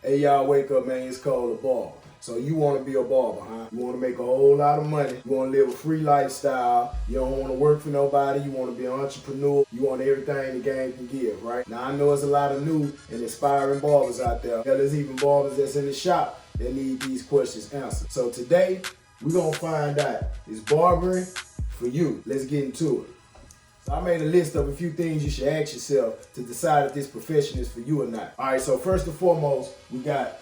Hey, y'all, wake up, man. It's called a barber. So you want to be a barber, huh? You want to make a whole lot of money. You want to live a free lifestyle. You don't want to work for nobody. You want to be an entrepreneur. You want everything the game can give, right? Now, I know there's a lot of new and inspiring barbers out there. Hell, there's even barbers that's in the shop that need these questions answered. So today, we're going to find out, is barbering for you? Let's get into it. So I made a list of a few things you should ask yourself to decide if this profession is for you or not. All right, so first and foremost, we got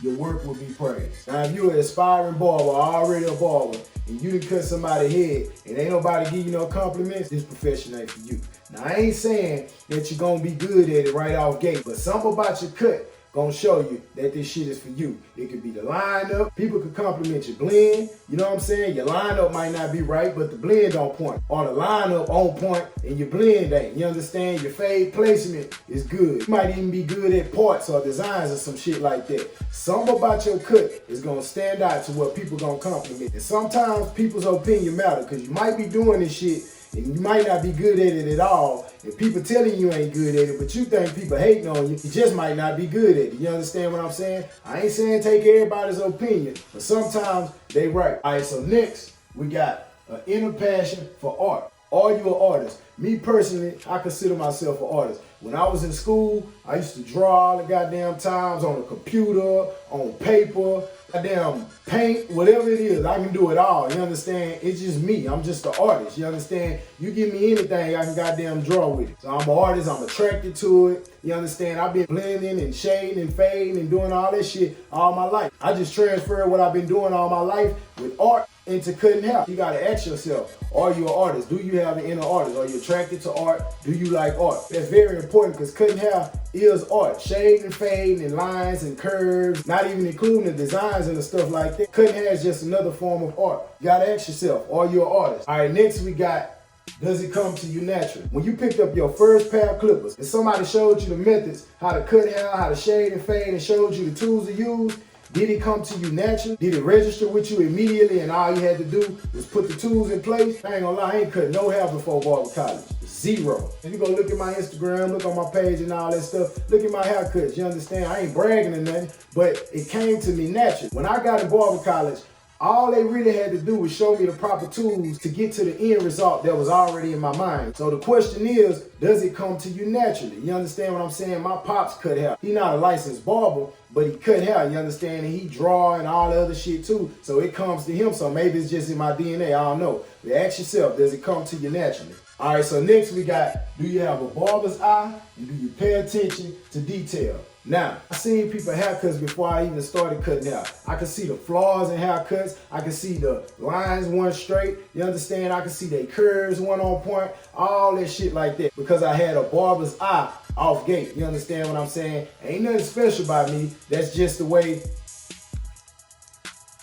your work will be praised. Now, if you're an aspiring barber, already a barber, and you done cut somebody's head and ain't nobody give you no compliments, this profession ain't for you. Now, I ain't saying that you're gonna be good at it right off gate, but something about your cut gonna show you that this shit is for you. It could be the lineup. People could compliment your blend. You know what I'm saying? Your lineup might not be right, but the blend on point. Or the lineup on point and your blend ain't. You understand? Your fade placement is good. You might even be good at parts or designs or some shit like that. Something about your cut is gonna stand out to what people gonna compliment. And sometimes people's opinion matter, because you might be doing this shit and you might not be good at it at all, and people telling you ain't good at it, but you think people hating on you, you just might not be good at it. You understand what I'm saying? I ain't saying take everybody's opinion, but sometimes they right. All right, so next, we got an inner passion for art. Are you an artist? Me personally, I consider myself an artist. When I was in school, I used to draw all the goddamn times on a computer, on paper, goddamn paint, whatever it is, I can do it all. You understand? It's just me. I'm just an artist. You understand? You give me anything, I can goddamn draw with it. So I'm an artist. I'm attracted to it. You understand? I've been blending and shading and fading and doing all that shit all my life. I just transferred what I've been doing all my life with art into cutting hair. You gotta ask yourself, are you an artist? Do you have an inner artist? Are you attracted to art? Do you like art? That's very important, because cutting hair is art. Shading and fading and lines and curves, not even including the designs and the stuff like that. Cutting hair is just another form of art. You gotta ask yourself, are you an artist? All right, next we got, does it come to you naturally? When you picked up your first pair of clippers and somebody showed you the methods, how to cut hair, how to shade and fade, and showed you the tools to use, did it come to you naturally? Did it register with you immediately and all you had to do was put the tools in place? I ain't gonna lie, I ain't cut no hair before Barber College. Zero. If you go look at my Instagram, look on my page and all that stuff, look at my haircuts, you understand? I ain't bragging or nothing, but it came to me naturally. When I got in Barber College, all they really had to do was show me the proper tools to get to the end result that was already in my mind. So the question is, does it come to you naturally? You understand what I'm saying? My pops cut hair. He not a licensed barber, but he cut hair, you understand? And he draw and all the other shit too. So it comes to him. So maybe it's just in my DNA, I don't know. But ask yourself, does it come to you naturally? All right, so next we got, do you have a barber's eye? And do you pay attention to detail? Now, I seen people haircuts before I even started cutting hair. I can see the flaws in haircuts. I can see the lines one straight. You understand? I can see their curves one on point. All that shit like that. Because I had a barber's eye off gate. You understand what I'm saying? Ain't nothing special about me. That's just the way.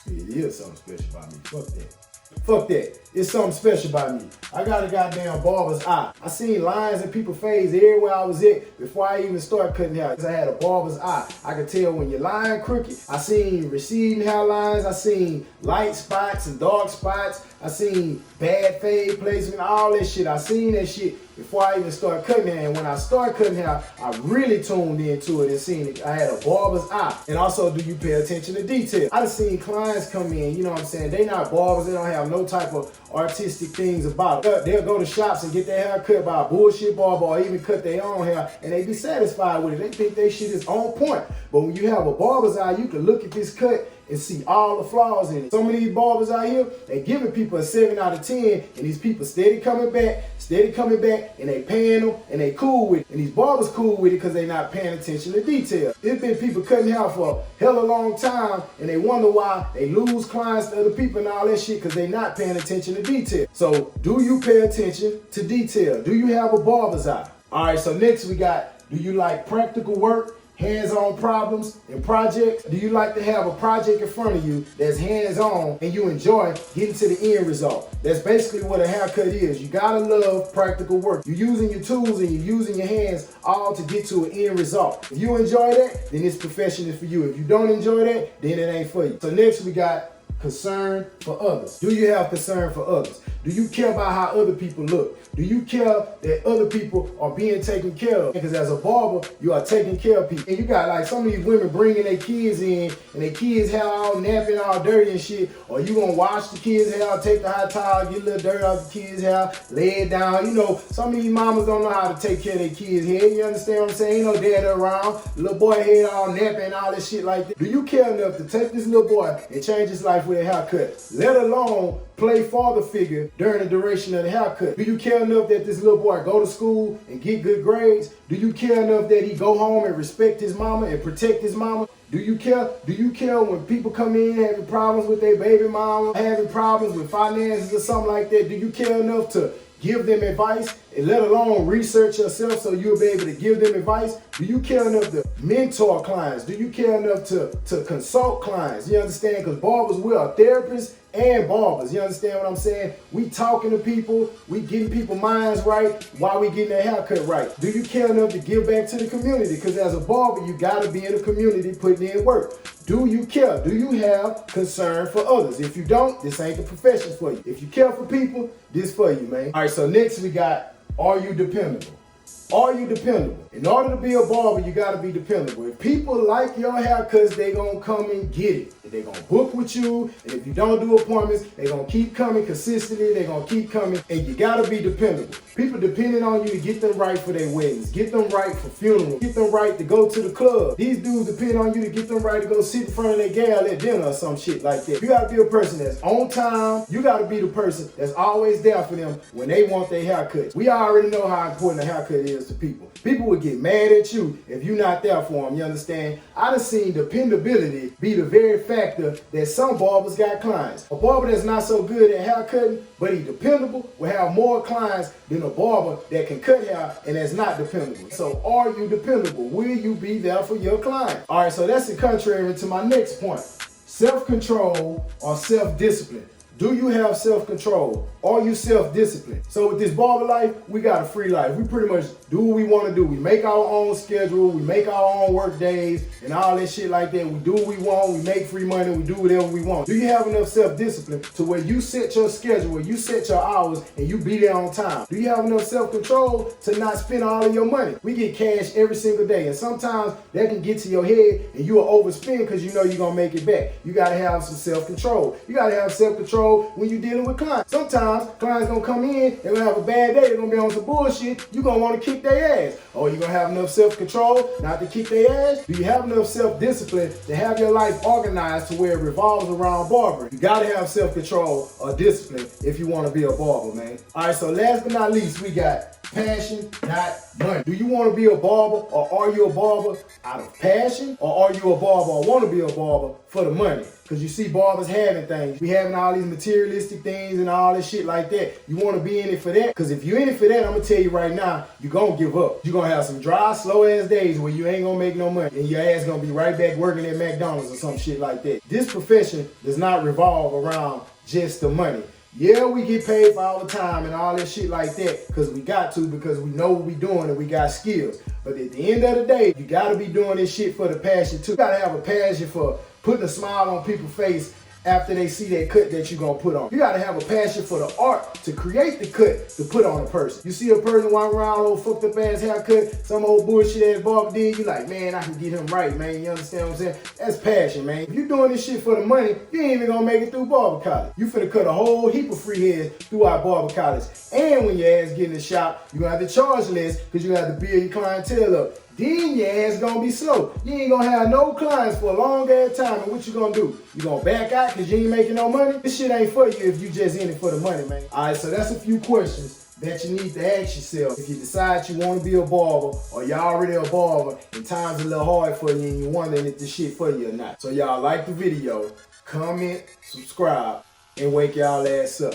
It is something special about me. Fuck that. Fuck that. It's something special about me. I got a goddamn barber's eye. I seen lines in people's face everywhere I was at before I even started cutting hair. I had a barber's eye. I could tell when your line crooked. I seen receding hairlines. I seen light spots and dark spots. I seen bad fade placement, all that shit. I seen that shit before I even started cutting hair. And when I started cutting hair, I really tuned into it and seen it. I had a barber's eye. And also, do you pay attention to detail? I done seen clients come in, you know what I'm saying? They not barbers. They don't have no type of artistic things about it. They'll go to shops and get their hair cut by a bullshit barber or even cut their own hair, and they be satisfied with it. They think their shit is on point. But when you have a barber's eye, you can look at this cut and see all the flaws in it. Some of these barbers out here, they giving people a 7 out of 10, and these people steady coming back, and they paying them, and they cool with it. And these barbers cool with it because they not paying attention to detail. There's been people cutting hair for a hella long time, and they wonder why they lose clients to other people and all that shit, because they not paying attention to detail. So, do you pay attention to detail? Do you have a barber's eye? All right, so next we got, do you like practical work, hands-on problems and projects? Do you like to have a project in front of you that's hands-on and you enjoy getting to the end result? That's basically what a haircut is. You gotta love practical work. You're using your tools and you're using your hands all to get to an end result. If you enjoy that, then this profession is for you. If you don't enjoy that, then it ain't for you. So next we got concern for others. Do you have concern for others? Do you care about how other people look? Do you care that other people are being taken care of? Because as a barber, you are taking care of people. And you got like some of these women bringing their kids in and their kids' hair all napping, all dirty and shit. Or you gonna wash the kids' hair, take the hot towel, get a little dirt off the kids' hair, lay it down. You know, some of these mamas don't know how to take care of their kids' head. You understand what I'm saying? Ain't no dad around. Little boy head all napping and all this shit like that. Do you care enough to take this little boy and change his life with a haircut? Let alone play father figure during the duration of the haircut. Do you care enough that this little boy go to school and get good grades? Do you care enough that he go home and respect his mama and protect his mama? Do you care? Do you care when people come in having problems with their baby mama, having problems with finances or something like that? Do you care enough to give them advice, and let alone research yourself so you'll be able to give them advice? Do you care enough to mentor clients? Do you care enough to consult clients? You understand? Because barbers, we are therapists and barbers. You understand what I'm saying? We talking to people, we getting people's minds right while we getting their haircut right. Do you care enough to give back to the community? Because as a barber, you gotta be in the community putting in work. Do you care? Do you have concern for others? If you don't, this ain't the profession for you. If you care for people, this for you, man. All right, so next we got, are you dependable? Are you dependable? In order to be a barber, you gotta be dependable. If people like your haircuts, they gonna come and get it. And they gonna book with you, and if you don't do appointments, they gonna keep coming consistently, they gonna keep coming, and you gotta be dependable. People depending on you to get them right for their weddings, get them right for funerals, get them right to go to the club. These dudes depend on you to get them right to go sit in front of their gal at dinner or some shit like that. You gotta be a person that's on time. You gotta be the person that's always there for them when they want their haircut. We already know how important a haircut is to people. People would get mad at you if you're not there for them, you understand? I done seen dependability be the very factor that some barbers got clients. A barber that's not so good at haircutting, but he dependable, will have more clients than a barber that can cut hair and that's not dependable. So are you dependable? Will you be there for your client? All right, so that's the contrary to my next point. Self-control or self-discipline. Do you have self-control? Are you self-disciplined? So with this barber life, we got a free life. We pretty much do what we want to do. We make our own schedule. We make our own work days and all that shit like that. We do what we want. We make free money. We do whatever we want. Do you have enough self-discipline to where you set your schedule, where you set your hours and you be there on time? Do you have enough self-control to not spend all of your money? We get cash every single day, and sometimes that can get to your head and you will overspend because you know you're going to make it back. You got to have some self-control. You got to have self-control when you're dealing with clients. Sometimes clients gonna come in, they're gonna have a bad day, they're gonna be on some bullshit, you're gonna wanna kick their ass. Oh, you gonna have enough self-control not to kick their ass? Do you have enough self-discipline to have your life organized to where it revolves around barbering? You gotta have self-control or discipline if you wanna be a barber, man. All right, so last but not least, we got passion, not money. Do you want to be a barber, or are you a barber out of passion, or are you a barber or want to be a barber for the money? Because you see barbers having things. We having all these materialistic things and all this shit like that. You want to be in it for that? Because if you're in it for that, I'm going to tell you right now, you're going to give up. You're going to have some dry, slow-ass days where you ain't going to make no money. And your ass going to be right back working at McDonald's or some shit like that. This profession does not revolve around just the money. Yeah, we get paid for all the time and all that shit like that because we got to, because we know what we doing and we got skills. But at the end of the day, you got to be doing this shit for the passion too. You got to have a passion for putting a smile on people's face after they see that cut that you're going to put on. You got to have a passion for the art to create the cut to put on a person. You see a person walking around old fucked up ass haircut, some old bullshit ass barber did, you like, man, I can get him right, man. You understand what I'm saying? That's passion, man. If you're doing this shit for the money, you ain't even going to make it through barber college. You finna cut a whole heap of free heads throughout barber college. And when your ass get in the shop, you're going to have to charge less because you have to build your clientele up. Then your ass gonna be slow. You ain't gonna have no clients for a long ass time. And what you gonna do? You gonna back out because you ain't making no money? This shit ain't for you if you just in it for the money, man. All right, so that's a few questions that you need to ask yourself if you decide you want to be a barber, or you're already a barber and time's a little hard for you and you're wondering if this shit for you or not. So y'all like the video, comment, subscribe, and wake y'all ass up.